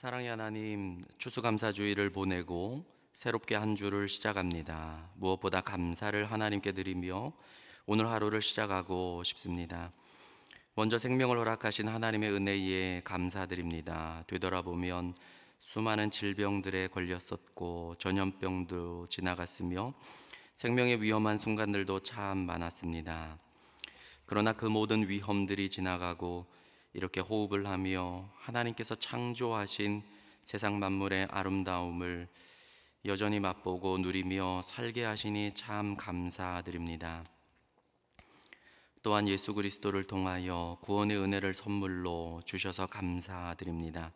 사랑의 하나님, 추수감사주의를 보내고 새롭게 한 주를 시작합니다. 무엇보다 감사를 하나님께 드리며 오늘 하루를 시작하고 싶습니다. 먼저 생명을 허락하신 하나님의 은혜에 감사드립니다. 되돌아보면 수많은 질병들에 걸렸었고 전염병도 지나갔으며 생명의 위험한 순간들도 참 많았습니다. 그러나 그 모든 위험들이 지나가고 이렇게 호흡을 하며 하나님께서 창조하신 세상 만물의 아름다움을 여전히 맛보고 누리며 살게 하시니 참 감사드립니다. 또한 예수 그리스도를 통하여 구원의 은혜를 선물로 주셔서 감사드립니다.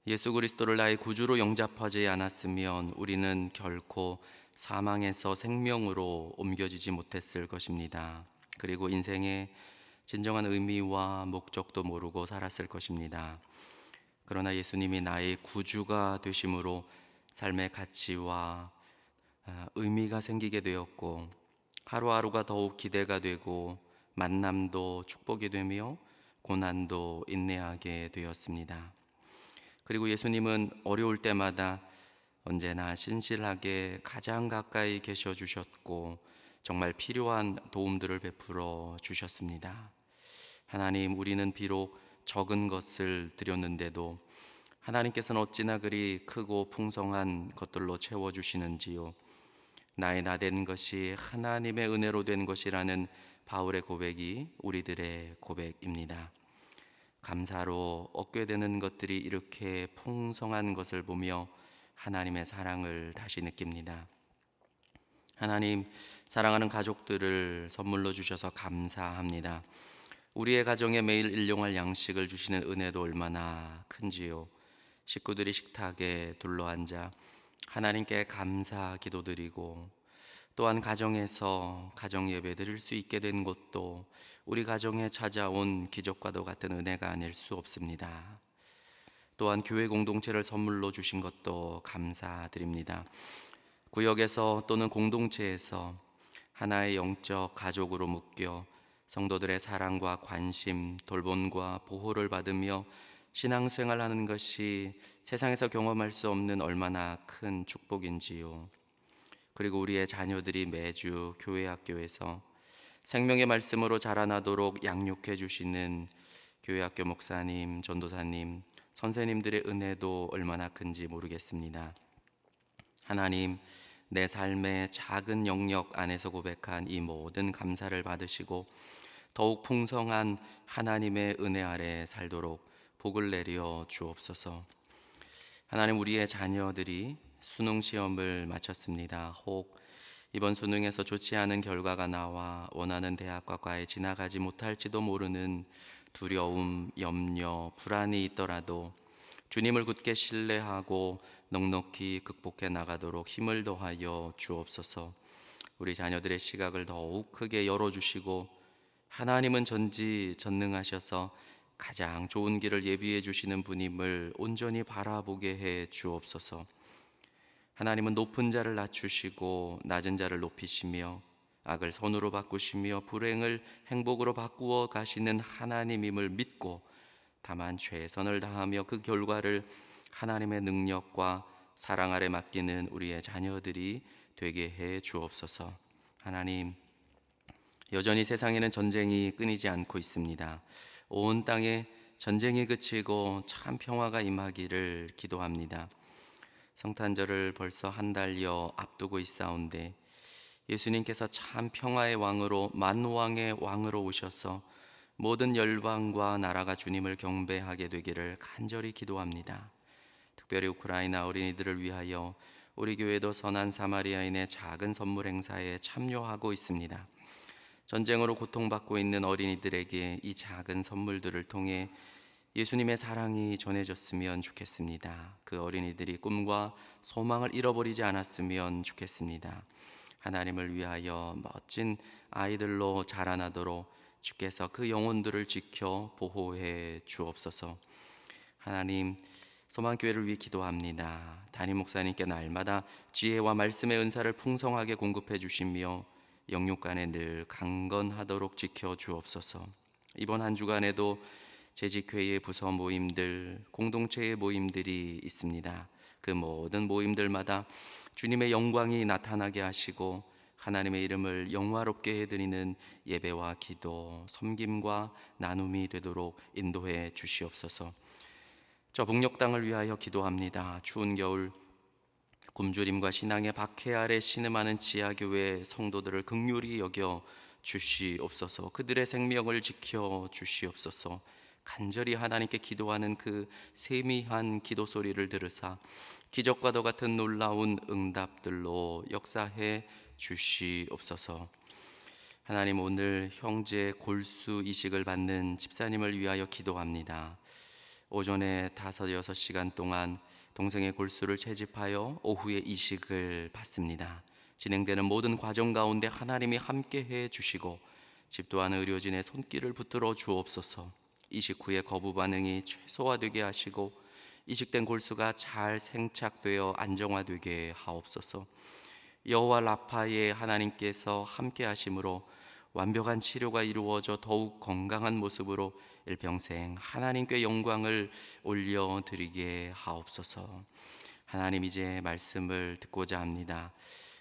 예수 그리스도를 나의 구주로 영접하지 않았으면 우리는 결코 사망에서 생명으로 옮겨지지 못했을 것입니다. 그리고 인생의 진정한 의미와 목적도 모르고 살았을 것입니다. 그러나 예수님이 나의 구주가 되심으로 삶의 가치와 의미가 생기게 되었고, 하루하루가 더욱 기대가 되고 만남도 축복이 되며 고난도 인내하게 되었습니다. 그리고 예수님은 어려울 때마다 언제나 신실하게 가장 가까이 계셔 주셨고 정말 필요한 도움들을 베풀어 주셨습니다. 하나님, 우리는 비록 적은 것을 드렸는데도 하나님께서는 어찌나 그리 크고 풍성한 것들로 채워주시는지요. 나의 나된 것이 하나님의 은혜로 된 것이라는 바울의 고백이 우리들의 고백입니다. 감사로 얻게 되는 것들이 이렇게 풍성한 것을 보며 하나님의 사랑을 다시 느낍니다. 하나님, 사랑하는 가족들을 선물로 주셔서 감사합니다. 우리의 가정에 매일 일용할 양식을 주시는 은혜도 얼마나 큰지요. 식구들이 식탁에 둘러앉아 하나님께 감사 기도드리고, 또한 가정에서 가정 예배 드릴 수 있게 된 것도 우리 가정에 찾아온 기적과도 같은 은혜가 아닐 수 없습니다. 또한 교회 공동체를 선물로 주신 것도 감사드립니다. 구역에서 또는 공동체에서 하나의 영적 가족으로 묶여 성도들의 사랑과 관심, 돌봄과 보호를 받으며 신앙생활하는 것이 세상에서 경험할 수 없는 얼마나 큰 축복인지요. 그리고 우리의 자녀들이 매주 교회 학교에서 생명의 말씀으로 자라나도록 양육해 주시는 교회 학교 목사님, 전도사님, 선생님들의 은혜도 얼마나 큰지 모르겠습니다. 하나님, 내 삶의 작은 영역 안에서 고백한 이 모든 감사를 받으시고 더욱 풍성한 하나님의 은혜 아래 살도록 복을 내려 주옵소서. 하나님, 우리의 자녀들이 수능 시험을 마쳤습니다. 혹 이번 수능에서 좋지 않은 결과가 나와 원하는 대학과 과에 지나가지 못할지도 모르는 두려움, 염려, 불안이 있더라도 주님을 굳게 신뢰하고 넉넉히 극복해 나가도록 힘을 더하여 주옵소서. 우리 자녀들의 시각을 더욱 크게 열어주시고, 하나님은 전지전능하셔서 가장 좋은 길을 예비해 주시는 분임을 온전히 바라보게 해 주옵소서. 하나님은 높은 자를 낮추시고 낮은 자를 높이시며 악을 선으로 바꾸시며 불행을 행복으로 바꾸어 가시는 하나님임을 믿고, 다만 최선을 다하며 그 결과를 하나님의 능력과 사랑 아래 맡기는 우리의 자녀들이 되게 해 주옵소서. 하나님, 여전히 세상에는 전쟁이 끊이지 않고 있습니다. 온 땅에 전쟁이 그치고 참 평화가 임하기를 기도합니다. 성탄절을 벌써 한 달여 앞두고 있사온데 예수님께서 참 평화의 왕으로 만왕의 왕으로 오셔서 모든 열방과 나라가 주님을 경배하게 되기를 간절히 기도합니다. 특별히 우크라이나 어린이들을 위하여 우리 교회도 선한 사마리아인의 작은 선물 행사에 참여하고 있습니다. 전쟁으로 고통받고 있는 어린이들에게 이 작은 선물들을 통해 예수님의 사랑이 전해졌으면 좋겠습니다. 그 어린이들이 꿈과 소망을 잃어버리지 않았으면 좋겠습니다. 하나님을 위하여 멋진 아이들로 자라나도록 주께서 그 영혼들을 지켜 보호해 주옵소서. 하나님, 소망교회를 위해 기도합니다. 담임 목사님께 날마다 지혜와 말씀의 은사를 풍성하게 공급해 주시며 영육간에 늘 강건하도록 지켜 주옵소서. 이번 한 주간에도 재직회의 부서 모임들, 공동체의 모임들이 있습니다. 그 모든 모임들마다 주님의 영광이 나타나게 하시고 하나님의 이름을 영화롭게 해드리는 예배와 기도, 섬김과 나눔이 되도록 인도해 주시옵소서. 저 북녘 땅을 위하여 기도합니다. 추운 겨울 굶주림과 신앙의 박해 아래 신음하는 지하교회 성도들을 긍휼히 여겨 주시옵소서. 그들의 생명을 지켜 주시옵소서. 간절히 하나님께 기도하는 그 세미한 기도 소리를 들으사 기적과도 같은 놀라운 응답들로 역사해 주시옵소서. 하나님, 오늘 형제 골수 이식을 받는 집사님을 위하여 기도합니다. 오전에 5-6시간 동안 동생의 골수를 채집하여 오후에 이식을 받습니다. 진행되는 모든 과정 가운데 하나님이 함께해 주시고 집 또한 의료진의 손길을 붙들어 주옵소서. 이식 후에 거부 반응이 최소화되게 하시고 이식된 골수가 잘 생착되어 안정화되게 하옵소서. 여호와 라파의 하나님께서 함께 하심으로 완벽한 치료가 이루어져 더욱 건강한 모습으로 일평생 하나님께 영광을 올려드리게 하옵소서. 하나님, 이제 말씀을 듣고자 합니다.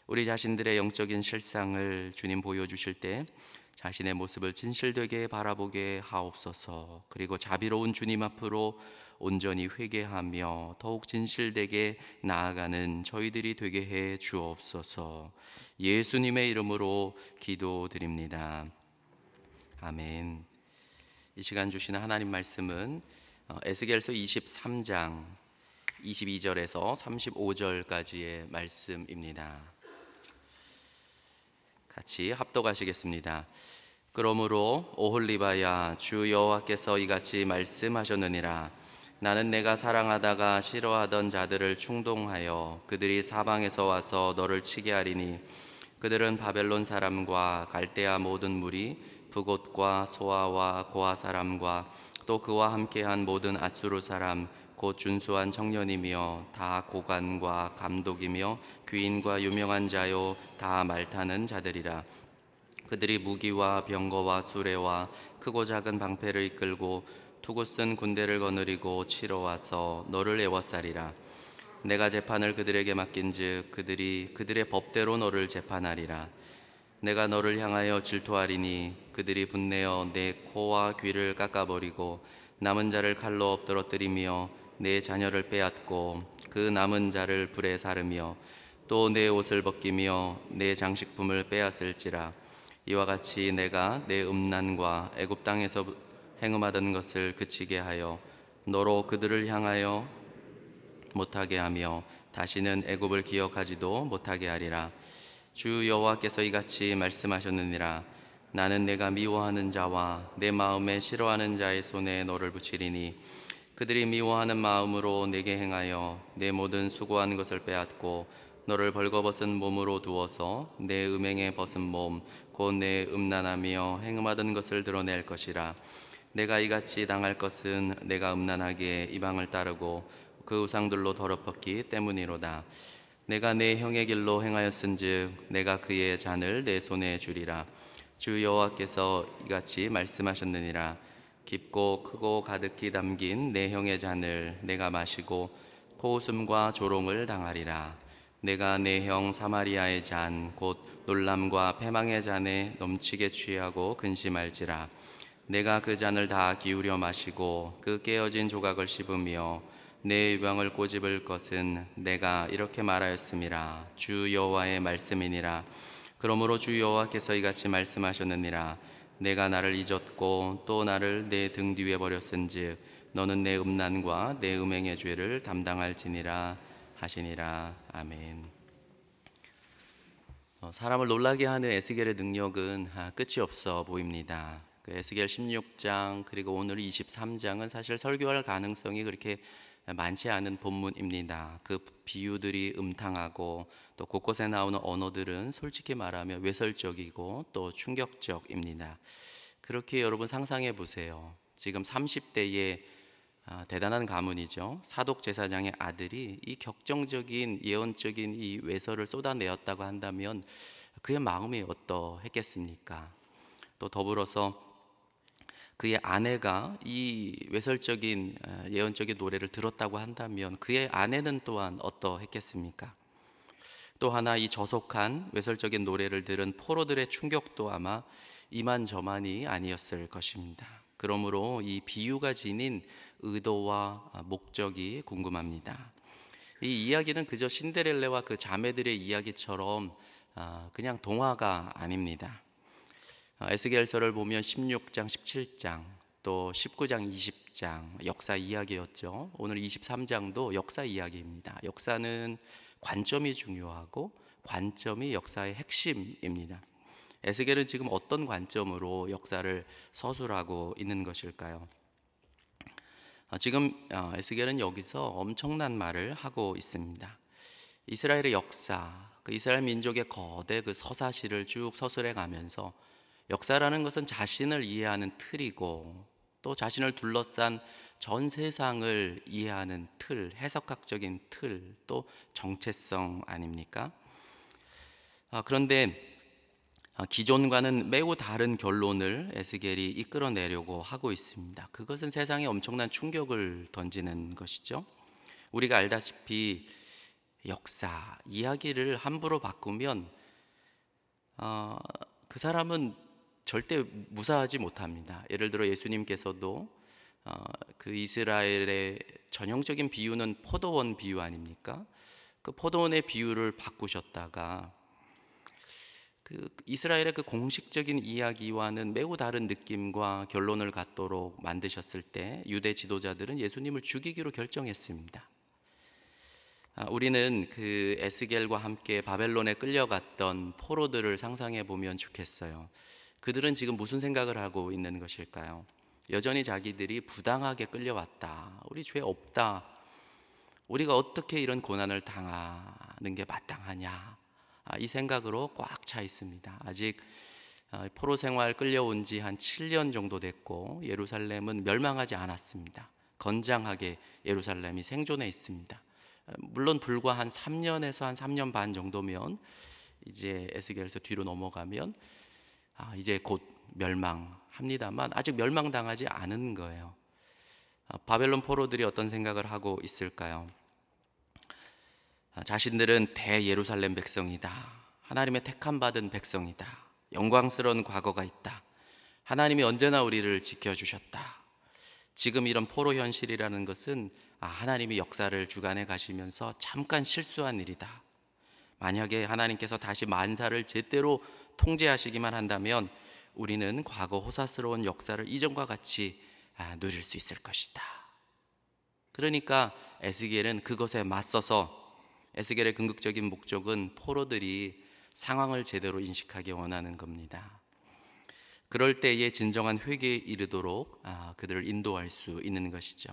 우리 자신들의 영적인 실상을 주님 보여주실 때 자신의 모습을 진실되게 바라보게 하옵소서. 그리고 자비로운 주님 앞으로 온전히 회개하며 더욱 진실되게 나아가는 저희들이 되게 해 주옵소서. 예수님의 이름으로 기도드립니다. 아멘. 이 시간 주시는 하나님 말씀은 에스겔서 23장 22절에서 35절까지의 말씀입니다. 같이 합독하시겠습니다. 그러므로 오홀리바야, 주 여호와께서 이같이 말씀하셨느니라. 나는 내가 사랑하다가 싫어하던 자들을 충동하여 그들이 사방에서 와서 너를 치게 하리니 그들은 바벨론 사람과 갈대아 모든 무리, 브곶과 소아와 고아 사람과 또 그와 함께한 모든 아수르 사람 곧 준수한 청년이며 다 고관과 감독이며 귀인과 유명한 자요 다 말타는 자들이라. 그들이 무기와 병거와 수레와 크고 작은 방패를 이끌고 투구 쓴 군대를 거느리고 치러 와서 너를 애워싸리라. 내가 재판을 그들에게 맡긴즉 그들이 그들의 법대로 너를 재판하리라. 내가 너를 향하여 질투하리니 그들이 분내어 내 코와 귀를 깎아버리고 남은 자를 칼로 엎드러뜨리며 내 자녀를 빼앗고 그 남은 자를 불에 사르며 또 내 옷을 벗기며 내 장식품을 빼앗을지라. 이와 같이 내가 내 음란과 애굽 땅에서 행음하던 것을 그치게 하여 너로 그들을 향하여 못하게 하며 다시는 애굽을 기억하지도 못하게 하리라. 주 여호와께서 이같이 말씀하셨느니라. 나는 내가 미워하는 자와 내 마음에 싫어하는 자의 손에 너를 붙이리니 그들이 미워하는 마음으로 내게 행하여 내 모든 수고한 것을 빼앗고 너를 벌거벗은 몸으로 두어서 내 음행에 벗은 몸 곧 내 음란하며 행음하던 것을 드러낼 것이라. 내가 이같이 당할 것은 내가 음란하게 이방을 따르고 그 우상들로 더럽혔기 때문이로다. 내가 내 형의 길로 행하였은즉 내가 그의 잔을 내 손에 주리라. 주 여호와께서 이같이 말씀하셨느니라. 깊고 크고 가득히 담긴 내 형의 잔을 내가 마시고 코웃음과 조롱을 당하리라. 내가 내 형 사마리아의 잔 곧 놀람과 패망의 잔에 넘치게 취하고 근심할지라. 내가 그 잔을 다 기울여 마시고 그 깨어진 조각을 씹으며 내 유방을 꼬집을 것은 내가 이렇게 말하였음이라. 주 여호와의 말씀이니라. 그러므로 주 여호와께서 이같이 말씀하셨느니라. 내가 나를 잊었고 또 나를 내 등 뒤에 버렸은즉 너는 내 음란과 내 음행의 죄를 담당할지니라 하시니라. 아멘. 사람을 놀라게 하는 에스겔의 능력은 끝이 없어 보입니다. 그 에스겔 16장 그리고 오늘 23장은 사실 설교할 가능성이 그렇게 많지 않은 본문입니다. 그 비유들이 음탕하고 또 곳곳에 나오는 언어들은 솔직히 말하면 외설적이고 또 충격적입니다. 그렇게 여러분 상상해 보세요. 지금 30대의 대단한 가문이죠. 사독 제사장의 아들이 이 격정적인 예언적인 이 외설을 쏟아내었다고 한다면 그의 마음이 어떠했겠습니까? 또 더불어서 그의 아내가 이 외설적인 예언적인 노래를 들었다고 한다면 그의 아내는 또한 어떠했겠습니까? 또 하나 이 저속한 외설적인 노래를 들은 포로들의 충격도 아마 이만저만이 아니었을 것입니다. 그러므로 이 비유가 지닌 의도와 목적이 궁금합니다. 이 이야기는 그저 신데렐라와 그 자매들의 이야기처럼 그냥 동화가 아닙니다. 에스겔서를 보면 16장, 17장, 또 19장, 20장 역사 이야기였죠. 오늘 23장도 역사 이야기입니다. 역사는 관점이 중요하고 관점이 역사의 핵심입니다. 에스겔은 지금 어떤 관점으로 역사를 서술하고 있는 것일까요? 지금 에스겔은 여기서 엄청난 말을 하고 있습니다. 이스라엘의 역사, 그 이스라엘 민족의 거대 그 서사시를 쭉 서술해 가면서 역사라는 것은 자신을 이해하는 틀이고 또 자신을 둘러싼 전 세상을 이해하는 틀, 해석학적인 틀, 또 정체성 아닙니까? 그런데 기존과는 매우 다른 결론을 에스겔이 이끌어내려고 하고 있습니다. 그것은 세상에 엄청난 충격을 던지는 것이죠. 우리가 알다시피 역사, 이야기를 함부로 바꾸면 그 사람은 절대 무사하지 못합니다. 예를 들어 예수님께서도 그 이스라엘의 전형적인 비유는 포도원 비유 아닙니까? 그 포도원의 비유를 바꾸셨다가 그 이스라엘의 그 공식적인 이야기와는 매우 다른 느낌과 결론을 갖도록 만드셨을 때 유대 지도자들은 예수님을 죽이기로 결정했습니다. 우리는 그 에스겔과 함께 바벨론에 끌려갔던 포로들을 상상해 보면 좋겠어요. 그들은 지금 무슨 생각을 하고 있는 것일까요? 여전히 자기들이 부당하게 끌려왔다. 우리 죄 없다. 우리가 어떻게 이런 고난을 당하는 게 마땅하냐. 이 생각으로 꽉 차 있습니다. 아직 포로 생활 끌려온 지 한 7년 정도 됐고 예루살렘은 멸망하지 않았습니다. 건장하게 예루살렘이 생존해 있습니다. 물론 불과 한 3년에서 한 3년 반 정도면 이제 에스겔에서 뒤로 넘어가면 이제 곧 멸망합니다만 아직 멸망당하지 않은 거예요. 바벨론 포로들이 어떤 생각을 하고 있을까요? 자신들은 대예루살렘 백성이다. 하나님의 택함 받은 백성이다. 영광스러운 과거가 있다. 하나님이 언제나 우리를 지켜주셨다. 지금 이런 포로 현실이라는 것은 하나님이 역사를 주관해 가시면서 잠깐 실수한 일이다. 만약에 하나님께서 다시 만사를 제대로 통제하시기만 한다면 우리는 과거 호사스러운 역사를 이전과 같이 누릴 수 있을 것이다. 그러니까 에스겔은 그것에 맞서서 에스겔의 궁극적인 목적은 포로들이 상황을 제대로 인식하기 원하는 겁니다. 그럴 때에 진정한 회개에 이르도록 그들을 인도할 수 있는 것이죠.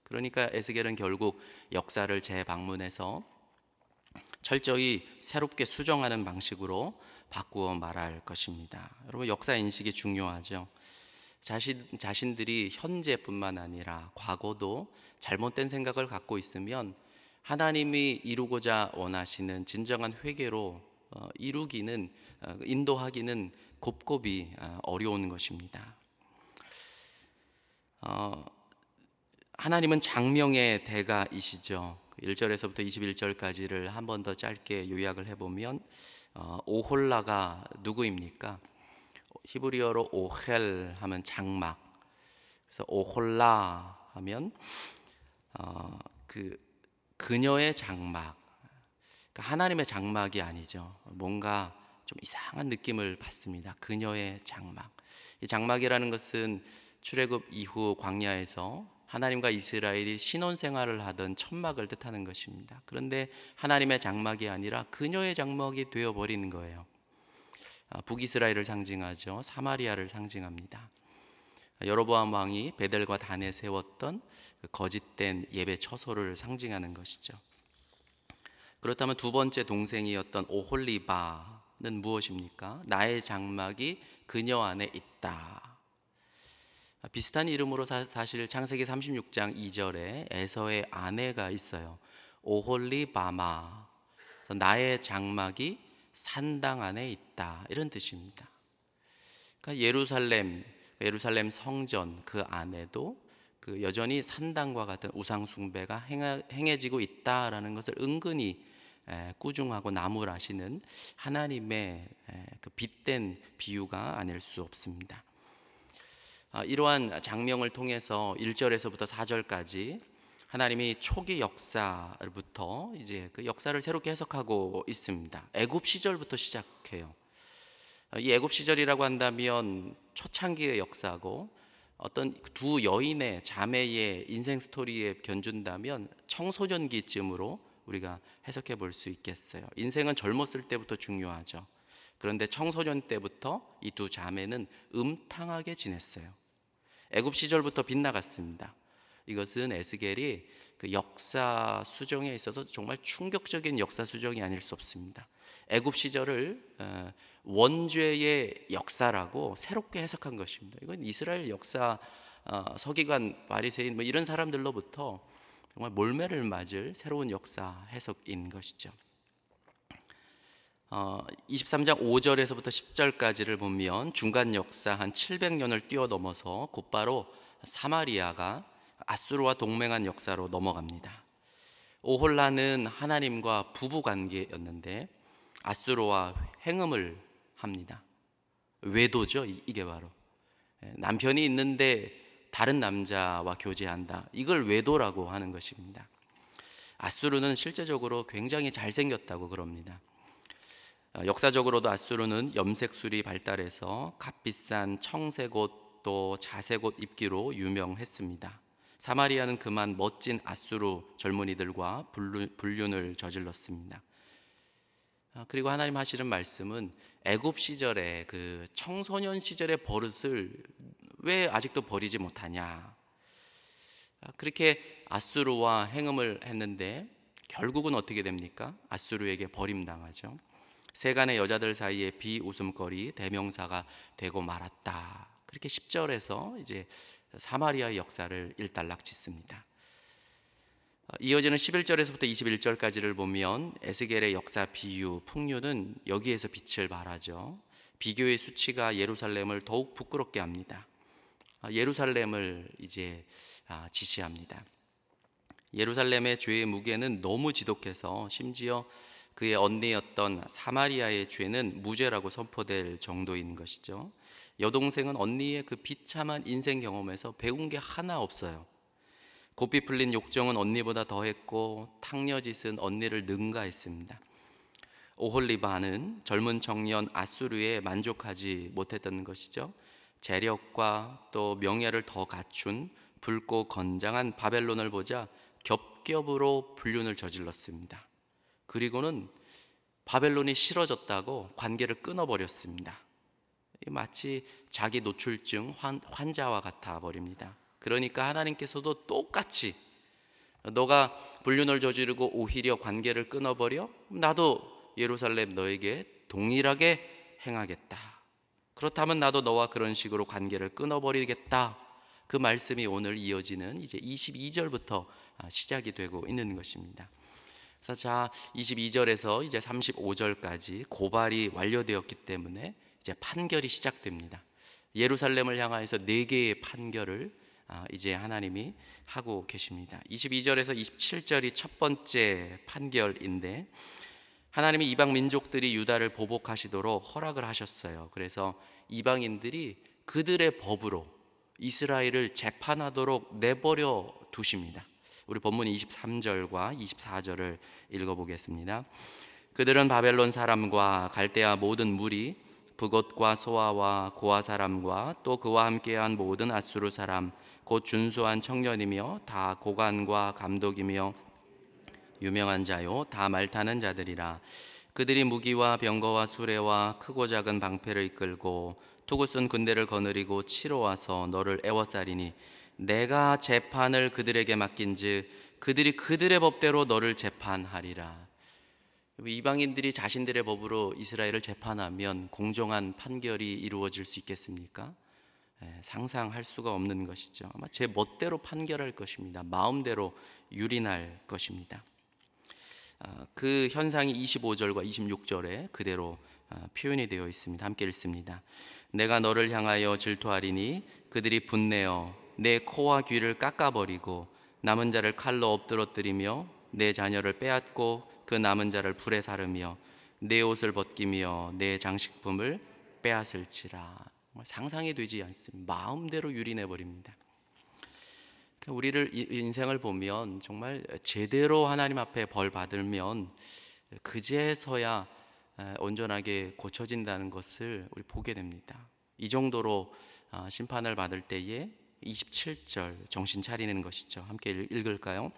그러니까 에스겔은 결국 역사를 재방문해서 철저히 새롭게 수정하는 방식으로 바꾸어 말할 것입니다. 여러분, 역사 인식이 중요하죠. 자신들이 현재뿐만 아니라 과거도 잘못된 생각을 갖고 있으면 하나님이 이루고자 원하시는 진정한 회개로 인도하기는 곱곱이 어려운 것입니다. 하나님은 장명의 대가이시죠. 1절에서부터 21절까지를 한 번 더 짧게 요약을 해보면 오홀라가 누구입니까? 히브리어로 오헬 하면 장막, 그래서 오홀라 하면 그녀의 장막, 그러니까 하나님의 장막이 아니죠. 뭔가 좀 이상한 느낌을 받습니다. 그녀의 장막. 이 장막이라는 것은 출애굽 이후 광야에서 하나님과 이스라엘이 신혼생활을 하던 천막을 뜻하는 것입니다. 그런데 하나님의 장막이 아니라 그녀의 장막이 되어버리는 거예요. 북이스라엘을 상징하죠. 사마리아를 상징합니다. 여로보암 왕이 베델과 단에 세웠던 거짓된 예배 처소를 상징하는 것이죠. 그렇다면 두 번째 동생이었던 오홀리바는 무엇입니까? 나의 장막이 그녀 안에 있다. 비슷한 이름으로 사실 창세기 36장 2절에 에서의 아내가 있어요. 오홀리바마, 나의 장막이 산당 안에 있다, 이런 뜻입니다. 그러니까 예루살렘, 예루살렘 성전 그 안에도 그 여전히 산당과 같은 우상 숭배가 행해지고 있다라는 것을 은근히 꾸중하고 나무라시는 하나님의 그 빗댄 비유가 아닐 수 없습니다. 이러한 장면을 통해서 1절에서부터 4절까지 하나님이 초기 역사부터 이제 그 역사를 새롭게 해석하고 있습니다. 애굽 시절부터 시작해요. 이 애굽 시절이라고 한다면 초창기의 역사고, 어떤 두 여인의 자매의 인생 스토리에 견준다면 청소년기쯤으로 우리가 해석해 볼 수 있겠어요. 인생은 젊었을 때부터 중요하죠. 그런데 청소년 때부터 이 두 자매는 음탕하게 지냈어요. 애굽 시절부터 빗나갔습니다. 이것은 에스겔이 그 역사 수정에 있어서 정말 충격적인 역사 수정이 아닐 수 없습니다. 애굽 시절을 원죄의 역사라고 새롭게 해석한 것입니다. 이건 이스라엘 역사 서기관, 바리새인 뭐 이런 사람들로부터 정말 몰매를 맞을 새로운 역사 해석인 것이죠. 23장 5절에서부터 10절까지를 보면 중간 역사 한 700년을 뛰어넘어서 곧바로 사마리아가 아수르와 동맹한 역사로 넘어갑니다. 오홀라는 하나님과 부부 관계였는데 아수르와 행음을 합니다. 외도죠. 이게 바로 남편이 있는데 다른 남자와 교제한다. 이걸 외도라고 하는 것입니다. 아수르는 실제적으로 굉장히 잘생겼다고 그럽니다. 역사적으로도 아수르는 염색술이 발달해서 값비싼 청색옷 또 자색옷 입기로 유명했습니다. 사마리아는 그만 멋진 아수르 젊은이들과 불륜을 저질렀습니다. 그리고 하나님 하시는 말씀은 애굽 시절에 그 청소년 시절의 버릇을 왜 아직도 버리지 못하냐. 그렇게 아수르와 행음을 했는데 결국은 어떻게 됩니까? 아수르에게 버림당하죠. 세간의 여자들 사이에 비웃음거리, 대명사가 되고 말았다. 그렇게 10절에서 이제 사마리아의 역사를 일단락 짓습니다. 이어지는 11절에서부터 21절까지를 보면 에스겔의 역사 비유, 풍류는 여기에서 빛을 발하죠. 비교의 수치가 예루살렘을 더욱 부끄럽게 합니다. 예루살렘을 이제 지시합니다. 예루살렘의 죄의 무게는 너무 지독해서 심지어 그의 언니였던 사마리아의 죄는 무죄라고 선포될 정도인 것이죠. 여동생은 언니의 그 비참한 인생 경험에서 배운 게 하나 없어요. 고삐 풀린 욕정은 언니보다 더했고 탕려짓은 언니를 능가했습니다. 오홀리바는 젊은 청년 아수르에 만족하지 못했던 것이죠. 재력과 또 명예를 더 갖춘 붉고 건장한 바벨론을 보자 겹겹으로 불륜을 저질렀습니다. 그리고는 바벨론이 싫어졌다고 관계를 끊어버렸습니다. 마치 자기 노출증 환자와 같아 버립니다. 그러니까 하나님께서도 똑같이 너가 불륜을 저지르고 오히려 관계를 끊어버려? 나도 예루살렘 너에게 동일하게 행하겠다. 그렇다면 나도 너와 그런 식으로 관계를 끊어버리겠다. 그 말씀이 오늘 이어지는 이제 22절부터 시작이 되고 있는 것입니다. 그래서 22절에서 이제 35절까지 고발이 완료되었기 때문에 이제 판결이 시작됩니다. 예루살렘을 향하여서 4개의 판결을 이제 하나님이 하고 계십니다. 22절에서 27절이 첫 번째 판결인데, 하나님이 이방 민족들이 유다를 보복하시도록 허락을 하셨어요. 그래서 이방인들이 그들의 법으로 이스라엘을 재판하도록 내버려 두십니다. 우리 본문 23절과 24절을 읽어보겠습니다. 그들은 바벨론 사람과 갈대아 모든 무리, 북옷과 소아와 고아 사람과 또 그와 함께한 모든 아수르 사람, 곧 준수한 청년이며 다 고관과 감독이며 유명한 자요 다 말타는 자들이라. 그들이 무기와 병거와 수레와 크고 작은 방패를 이끌고 투구 쓴 군대를 거느리고 치러 와서 너를 애워싸리니 내가 재판을 그들에게 맡긴즉 그들이 그들의 법대로 너를 재판하리라. 이방인들이 자신들의 법으로 이스라엘을 재판하면 공정한 판결이 이루어질 수 있겠습니까? 상상할 수가 없는 것이죠. 아마 제 멋대로 판결할 것입니다. 마음대로 유린할 것입니다. 그 현상이 25절과 26절에 그대로 표현이 되어 있습니다. 함께 읽습니다. 내가 너를 향하여 질투하리니 그들이 분내어 내 코와 귀를 깎아버리고 남은 자를 칼로 엎드러뜨리며 내 자녀를 빼앗고 그 남은 자를 불에 사르며 내 옷을 벗기며 내 장식품을 빼앗을지라. 상상이 되지 않습니다. 마음대로 유린해 버립니다. 우리를 인생을 보면 정말 제대로 하나님 앞에 벌 받으면 그제서야 온전하게 고쳐진다는 것을 우리 보게 됩니다. 이 정도로 심판을 받을 때에 27절 정신 차리는 것이죠. 함께 읽을까요?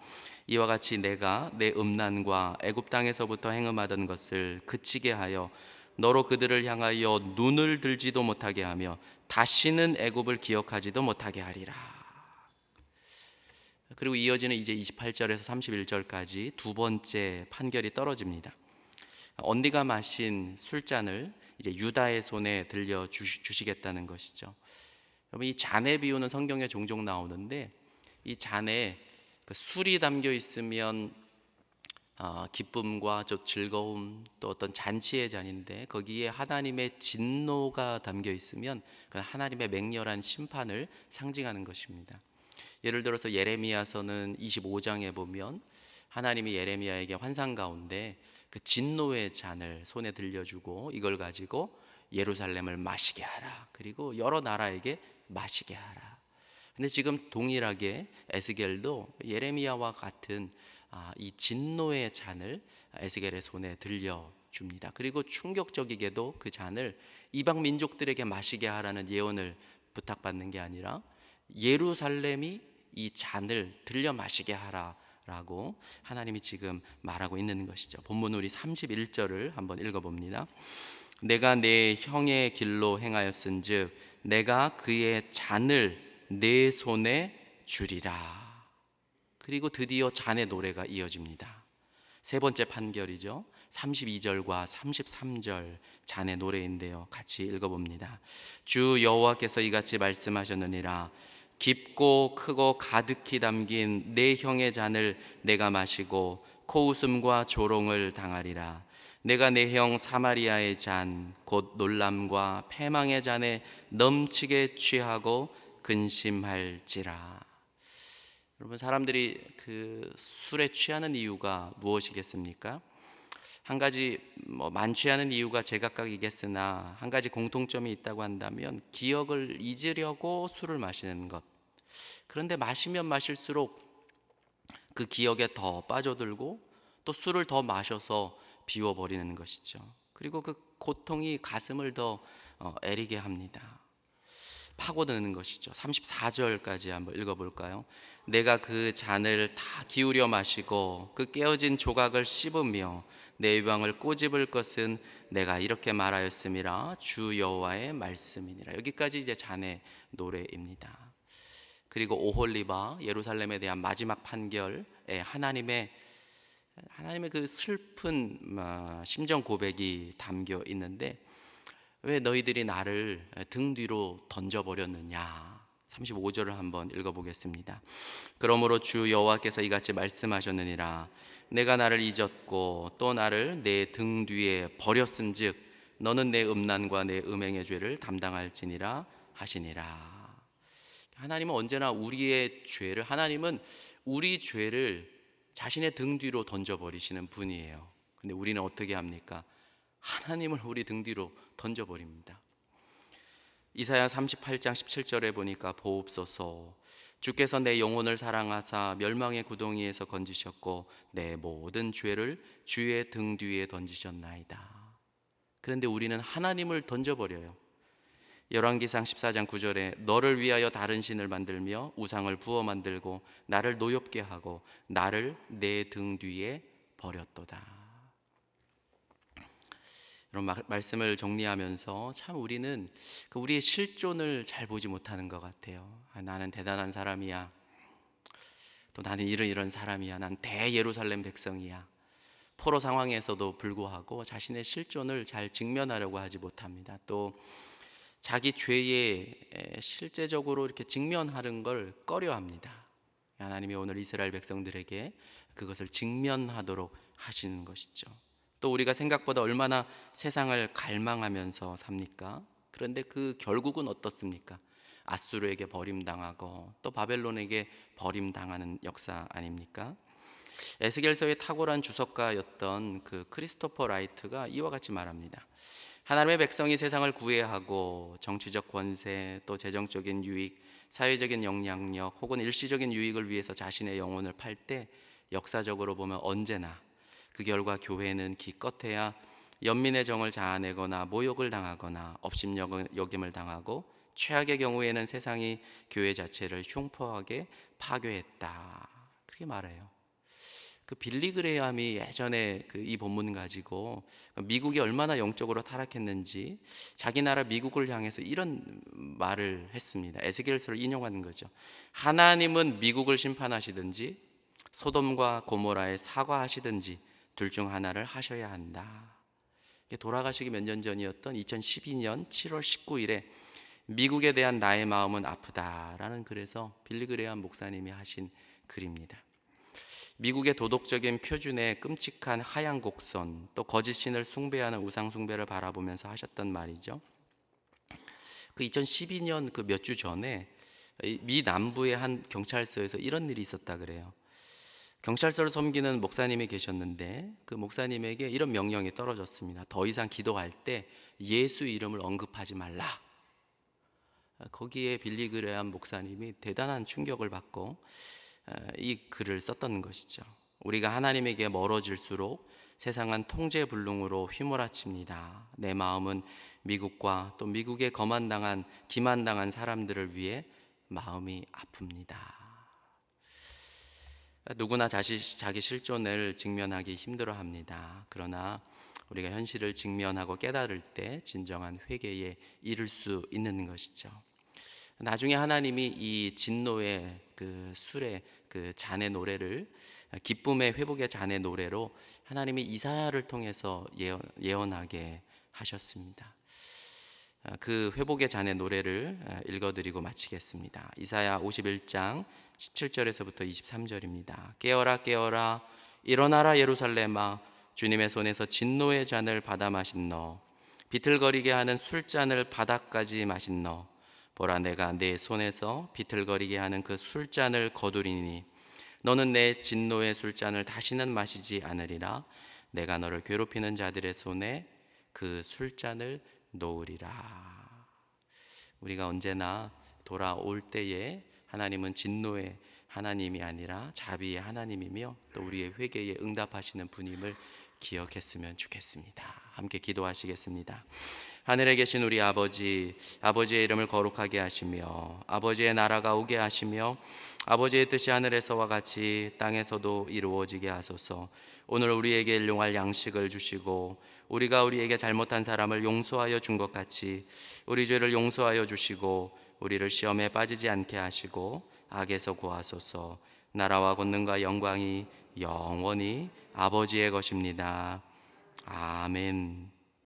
이와 같이 내가 내 음란과 애굽 땅에서부터 행음하던 것을 그치게 하여 너로 그들을 향하여 눈을 들지도 못하게 하며 다시는 애굽을 기억하지도 못하게 하리라. 그리고 이어지는 이제 28절에서 31절까지 두 번째 판결이 떨어집니다. 언니가 마신 술잔을 이제 유다의 손에 들려 주시겠다는 것이죠. 여러분, 이 잔의 비유는 성경에 종종 나오는데 이 잔에 그 술이 담겨 있으면 기쁨과 또 즐거움, 또 어떤 잔치의 잔인데 거기에 하나님의 진노가 담겨 있으면 그 하나님의 맹렬한 심판을 상징하는 것입니다. 예를 들어서 예레미야서는 25장에 보면 하나님이 예레미야에게 환상 가운데 그 진노의 잔을 손에 들려주고 이걸 가지고 예루살렘을 마시게 하라, 그리고 여러 나라에게 마시게 하라. 근데 지금 동일하게 에스겔도 예레미야와 같은 이 진노의 잔을 에스겔의 손에 들려줍니다. 그리고 충격적이게도 그 잔을 이방 민족들에게 마시게 하라는 예언을 부탁받는 게 아니라 예루살렘이 이 잔을 들려 마시게 하라라고 하나님이 지금 말하고 있는 것이죠. 본문 우리 31절을 한번 읽어봅니다. 내가 내 형의 길로 행하였은즉 내가 그의 잔을 내 손에 주리라. 그리고 드디어 잔의 노래가 이어집니다. 세 번째 판결이죠. 32절과 33절 잔의 노래인데요, 같이 읽어봅니다. 주 여호와께서 이같이 말씀하셨느니라. 깊고 크고 가득히 담긴 내 형의 잔을 내가 마시고 코웃음과 조롱을 당하리라. 내가 내 형 사마리아의 잔 곧 놀람과 패망의 잔에 넘치게 취하고 근심할지라. 여러분, 사람들이 그 술에 취하는 이유가 무엇이겠습니까? 한 가지 만취하는 이유가 제각각이겠으나 한 가지 공통점이 있다고 한다면 기억을 잊으려고 술을 마시는 것. 그런데 마시면 마실수록 그 기억에 더 빠져들고 또 술을 더 마셔서 비워버리는 것이죠. 그리고 그 고통이 가슴을 더 애리게 합니다. 파고드는 것이죠. 34절까지 한번 읽어볼까요? 내가 그 잔을 다 기울여 마시고 그 깨어진 조각을 씹으며 내 입방을 꼬집을 것은 내가 이렇게 말하였음이라 주 여호와의 말씀이니라. 여기까지 이제 잔의 노래입니다. 그리고 오홀리바 예루살렘에 대한 마지막 판결에 하나님의 그 슬픈 심정 고백이 담겨 있는데, 왜 너희들이 나를 등 뒤로 던져버렸느냐. 35절을 한번 읽어보겠습니다. 그러므로 주 여호와께서 이같이 말씀하셨느니라. 내가 나를 잊었고 또 나를 내 등 뒤에 버렸은즉 너는 내 음란과 내 음행의 죄를 담당할지니라 하시니라. 하나님은 언제나 우리의 죄를, 하나님은 우리 죄를 자신의 등 뒤로 던져버리시는 분이에요. 근데 우리는 어떻게 합니까? 하나님을 우리 등 뒤로 던져버립니다. 이사야 38장 17절에 보니까 보옵소서 주께서 내 영혼을 사랑하사 멸망의 구덩이에서 건지셨고 내 모든 죄를 주의 등 뒤에 던지셨나이다. 그런데 우리는 하나님을 던져버려요. 열왕기상 14장 9절에 너를 위하여 다른 신을 만들며 우상을 부어 만들고 나를 노엽게 하고 나를 내 등 뒤에 버렸도다. 이런 말씀을 정리하면서 참 우리는 우리의 실존을 잘 보지 못하는 것 같아요. 나는 대단한 사람이야. 또 나는 이런 사람이야. 난 대예루살렘 백성이야. 포로 상황에서도 불구하고 자신의 실존을 잘 직면하려고 하지 못합니다. 또 자기 죄에 실제적으로 이렇게 직면하는 걸 꺼려합니다. 하나님이 오늘 이스라엘 백성들에게 그것을 직면하도록 하시는 것이죠. 또 우리가 생각보다 얼마나 세상을 갈망하면서 삽니까? 그런데 그 결국은 어떻습니까? 아수르에게 버림당하고 또 바벨론에게 버림당하는 역사 아닙니까? 에스겔서의 탁월한 주석가였던 그 크리스토퍼 라이트가 이와 같이 말합니다. 하나님의 백성이 세상을 구애하고 정치적 권세, 또 재정적인 유익, 사회적인 영향력 혹은 일시적인 유익을 위해서 자신의 영혼을 팔 때 역사적으로 보면 언제나 그 결과 교회는 기껏해야 연민의 정을 자아내거나 모욕을 당하거나 업신여김을 당하고 최악의 경우에는 세상이 교회 자체를 흉포하게 파괴했다. 그렇게 말해요. 그 빌리 그레이엄이 예전에 그 이 본문 가지고 미국이 얼마나 영적으로 타락했는지 자기 나라 미국을 향해서 이런 말을 했습니다. 에스겔서를 인용하는 거죠. 하나님은 미국을 심판하시든지 소돔과 고모라에 사과하시든지 둘 중 하나를 하셔야 한다. 돌아가시기 몇 년 전이었던 2012년 7월 19일에 미국에 대한 나의 마음은 아프다라는 글에서 빌리 그레이엄 목사님이 하신 글입니다. 미국의 도덕적인 표준에 끔찍한 하향 곡선, 또 거짓 신을 숭배하는 우상 숭배를 바라보면서 하셨던 말이죠. 그 2012년 그 몇 주 전에 미 남부의 한 경찰서에서 이런 일이 있었다 그래요. 경찰서를 섬기는 목사님이 계셨는데 그 목사님에게 이런 명령이 떨어졌습니다. 더 이상 기도할 때 예수 이름을 언급하지 말라. 거기에 빌리 그레이엄 목사님이 대단한 충격을 받고 이 글을 썼던 것이죠. 우리가 하나님에게 멀어질수록 세상은 통제불능으로 휘몰아칩니다. 내 마음은 미국과 또 미국에 기만당한 사람들을 위해 마음이 아픕니다. 누구나 자기 실존을 직면하기 힘들어합니다. 그러나 우리가 현실을 직면하고 깨달을 때 진정한 회개에 이를 수 있는 것이죠. 나중에 하나님이 이 진노의 그 술의 그 잔의 노래를 기쁨의 회복의 잔의 노래로 하나님이 이사야를 통해서 예언하게 하셨습니다. 그 회복의 잔의 노래를 읽어드리고 마치겠습니다. 이사야 51장 17절에서부터 23절입니다. 깨어라 깨어라 일어나라 예루살렘아 주님의 손에서 진노의 잔을 받아 마신 너 비틀거리게 하는 술잔을 바닥까지 마신 너 보라 내가 내 손에서 비틀거리게 하는 그 술잔을 거두리니 너는 내 진노의 술잔을 다시는 마시지 않으리라 내가 너를 괴롭히는 자들의 손에 그 술잔을 놓으리라. 우리가 언제나 돌아올 때에 하나님은 진노의 하나님이 아니라 자비의 하나님이며 또 우리의 회개에 응답하시는 분임을 기억했으면 좋겠습니다. 함께 기도하시겠습니다. 하늘에 계신 우리 아버지, 아버지의 이름을 거룩하게 하시며 아버지의 나라가 오게 하시며 아버지의 뜻이 하늘에서와 같이 땅에서도 이루어지게 하소서. 오늘 우리에게 일용할 양식을 주시고 우리가 우리에게 잘못한 사람을 용서하여 준 것 같이 우리 죄를 용서하여 주시고 우리를 시험에 빠지지 않게 하시고 악에서 구하소서. 나라와 권능과 영광이 영원히 아버지의 것입니다. 아멘.